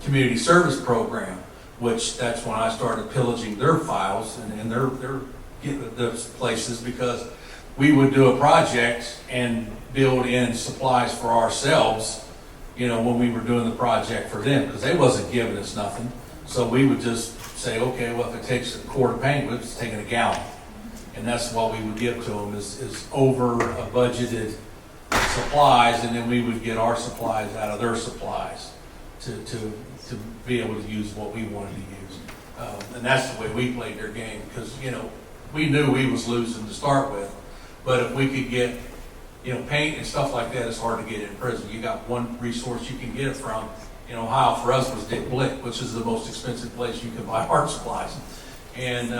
community service program, which that's when I started pillaging their files and their places, because we would do a project and build in supplies for ourselves, you know, when we were doing the project for them, because they wasn't giving us nothing. So we would just say, okay, well, if it takes a quart of paint, we're just taking a gallon. And that's what we would give to them is over a budgeted supplies, and then we would get our supplies out of their supplies to be able to use what we wanted to use. And that's the way we played their game, because, you know, we knew we was losing to start with. But if we could get, you know, paint and stuff like that, it's hard to get in prison. You got one resource you can get it from. In Ohio, for us, was Dick Blick, which is the most expensive place you can buy art supplies. And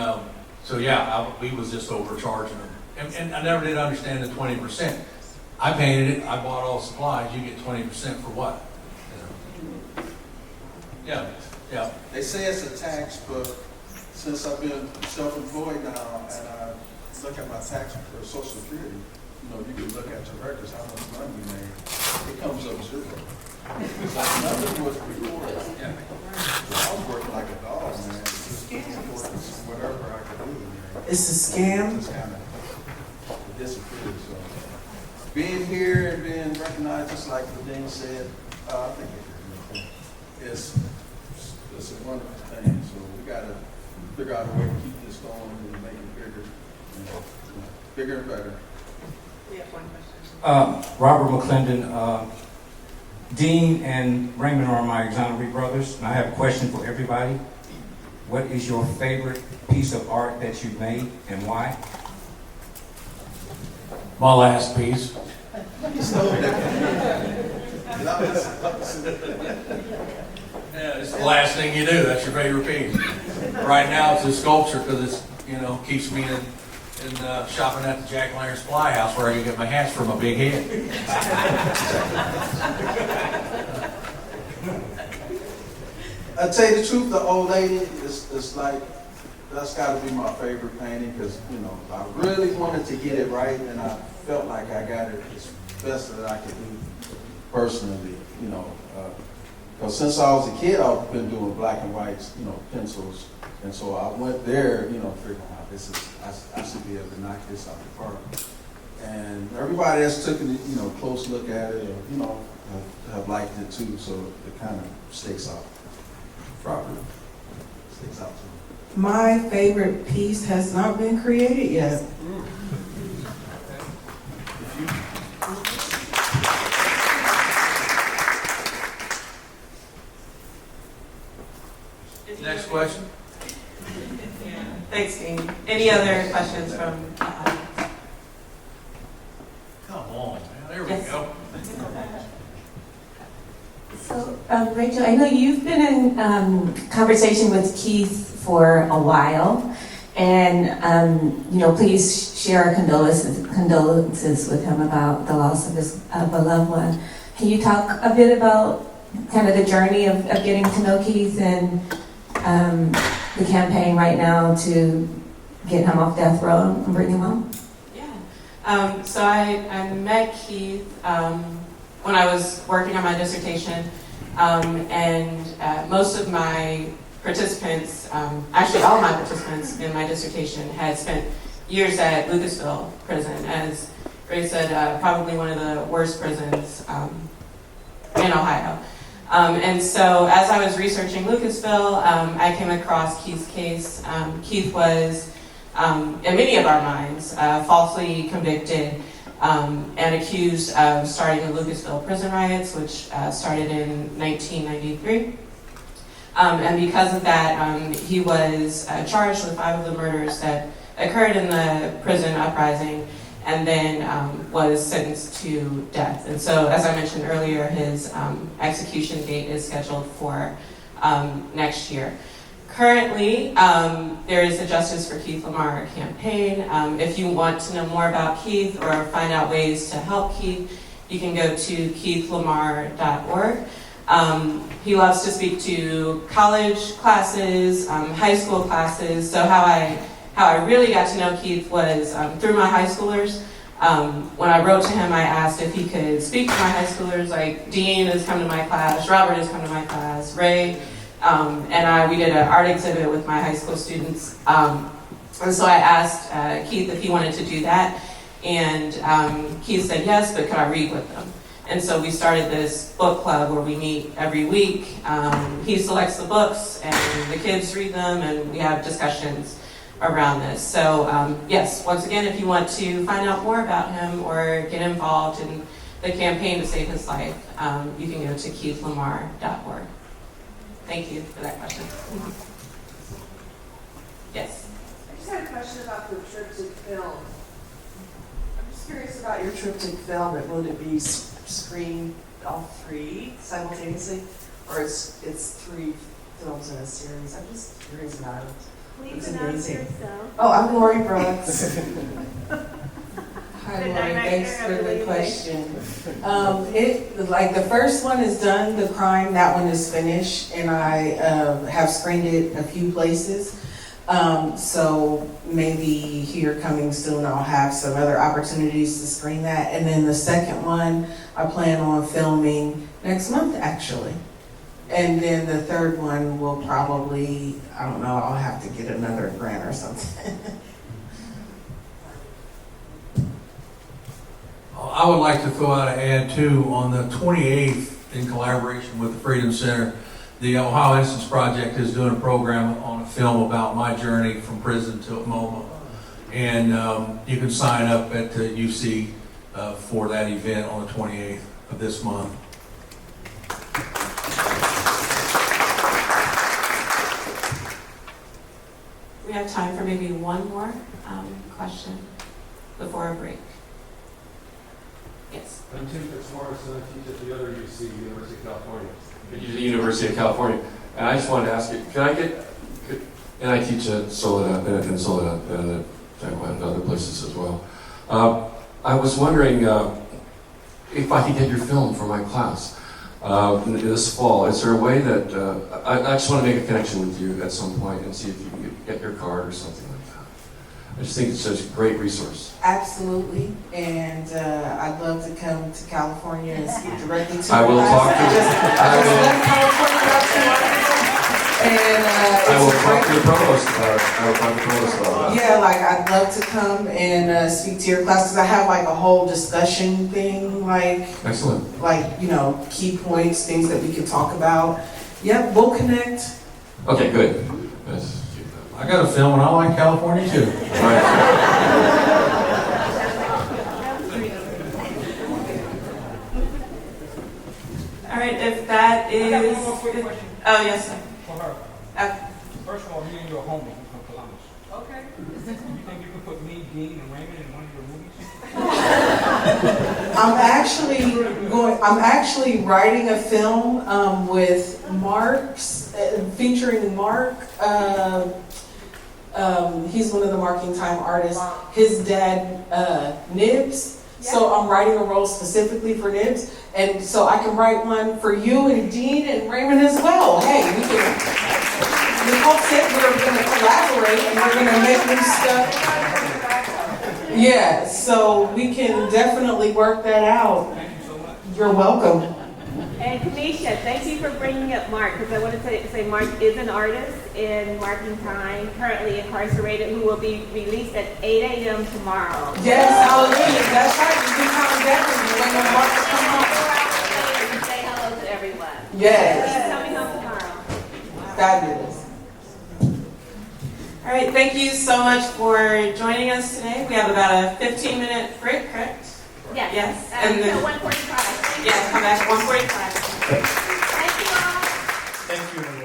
so, yeah, we was just overcharging them. And I never did understand the 20%. I painted it, I bought all the supplies, you get 20% for what? You know? Yeah. They say it's a tax, but since I've been self-employed now and I look at my tax for Social Security, you know, you can look at your records, how much money you made. It comes up zero. It's like nothing was recorded. Yeah. So I was working like a dog, man. Just working whatever I could do, man. It's a scam. Just kind of disappeared. So being here and being recognized, just like the Dean said, I think it's a wonderful thing. So we got to figure out a way to keep this going and make it bigger, you know, bigger and better. We have one question. Robert McClendon, Dean and Raymond are my exoneree brothers, and I have a question for everybody. What is your favorite piece of art that you made and why? My last piece. Yeah, it's the last thing you do. That's your favorite piece. Right now, it's a sculpture because it's, you know, keeps me in shopping at the Jack Lantern Supply House where I can get my hats for my big head. I tell you the truth, the old lady is like, that's got to be my favorite painting because, you know, I really wanted to get it right and I felt like I got it as best that I could do personally, you know. Because since I was a kid, I've been doing black and whites, you know, pencils. And so I went there, you know, figuring out I should be able to knock this out the park. And everybody that's taken a, you know, close look at it, or, you know, have liked it too. So it kind of sticks out properly. Sticks out to me. My favorite piece has not been created yet. Next question. Thanks, Dean. Any other questions from the audience? Come on, man. There we Yes. go. So, Rachel, I know you've been in conversation with Keith for a while, and you know, please share our condolences with him about the loss of a loved one. Can you talk a bit about kind of the journey of getting to know Keith and the campaign right now to get him off death row and bring him home? Yeah. So I met Keith when I was working on my dissertation, and most of my participants, actually all of my participants in my dissertation had spent years at Lucasville prison, as Ray said, probably one of the worst prisons in Ohio. And so as I was researching Lucasville, I came across Keith's case. Keith was, in many of our minds, falsely convicted and accused of starting the Lucasville prison riots, which started in 1993. And because of that, he was charged with 5 of the murders that occurred in the prison uprising, and then was sentenced to death. And so, as I mentioned earlier, his execution date is scheduled for next year. Currently, there is a Justice for Keith Lamar campaign. If you want to know more about Keith or find out ways to help Keith, you can go to keithlamar.org. He loves to speak to college classes, high school classes. So how I really got to know Keith was through my high schoolers. When I wrote to him, I asked if he could speak to my high schoolers, like Dean has come to my class, Robert has come to my class, Ray, and we did an art exhibit with my high school students. And so I asked Keith if he wanted to do that, and Keith said yes, but could I read with them? And so we started this book club where we meet every week. He selects the books, and the kids read them, and we have discussions around this. So yes, once again, if you want to find out more about him or get involved in the campaign to save his life, you can go to keithlamar.org. Thank you for that question. Yes? I just had a question about the trip to film. I'm just curious about your trip to film. Will it be screened all three simultaneously? Or it's three films in a series? I'm just curious about it. Please It's announce amazing. yourself. Oh, I'm Lori Brooks. Hi, The Lori. director Thanks of for the the movie. question. The first one is done, The Crime. That one is finished, and I have screened it a few places. So maybe here coming soon, I'll have some other opportunities to screen that. And then the second one, I plan on filming next month, actually. And then the third one will probably, I don't know, I'll have to get another grant or something. I would like to throw out an ad too. On the 28th, in collaboration with the Freedom Center, the Ohio Innocence Project is doing a program on a film about my journey from prison to MoMA. And you can sign up at the UC for that event on the 28th of this month. We have time for maybe one more question before a break. Yes. I'm Tim Fitzmaurice, and I teach at the other UC, University of California. I teach at the University of California, and I just wanted to ask you, and I teach at Soledad and other places as well. I was wondering if I could get your film for my class this fall. Is there a way that, I just want to make a connection with you at some point and see if you can get your card or something like that. I just think it's such a great resource. Absolutely, and I'd love to come to California and speak directly to I will us. talk to you. I just left California about 2 months ago, and I will talk to the provost about it. I will talk to the provost about that. yeah, like I'd love to come and speak to your class because I have like a whole discussion thing, Excellent. key points, things that we can talk about. Yep, we'll connect. Okay, good. Yes. I got a film and I like California too. Right. All right, if that is... I got one more quick question Oh, yes, sir. for her. Okay. First of all, me and your homie from Columbus. Okay. You think you could put me, Dean, and Raymond in one of your movies? I'm actually writing a film with featuring Mark. He's one of the Marking Time artists. His dad, Nibs. So I'm writing a role specifically for Nibs. And so I can write one for you and Dean and Raymond as well. Hey, Nicole said we were going to collaborate and we're going to make new stuff. Yeah, so we can definitely work that out. Thank you so much. You're welcome. And Kanisha, thank you for bringing up Mark, because I wanted to say Mark is an artist in Marking Time, currently incarcerated, who will be released at 8 a.m. tomorrow. Yes, hallelujah. That's right. You do come definitely when the Mark come home. Say hello to everyone. Yes. He's coming home tomorrow. Fabulous. All right, thank you so much for joining us today. We have about a 15-minute break, correct? Yes. Yes. And then, Until 1:45. yes, come back at 1:45. Thank you all. Thank you.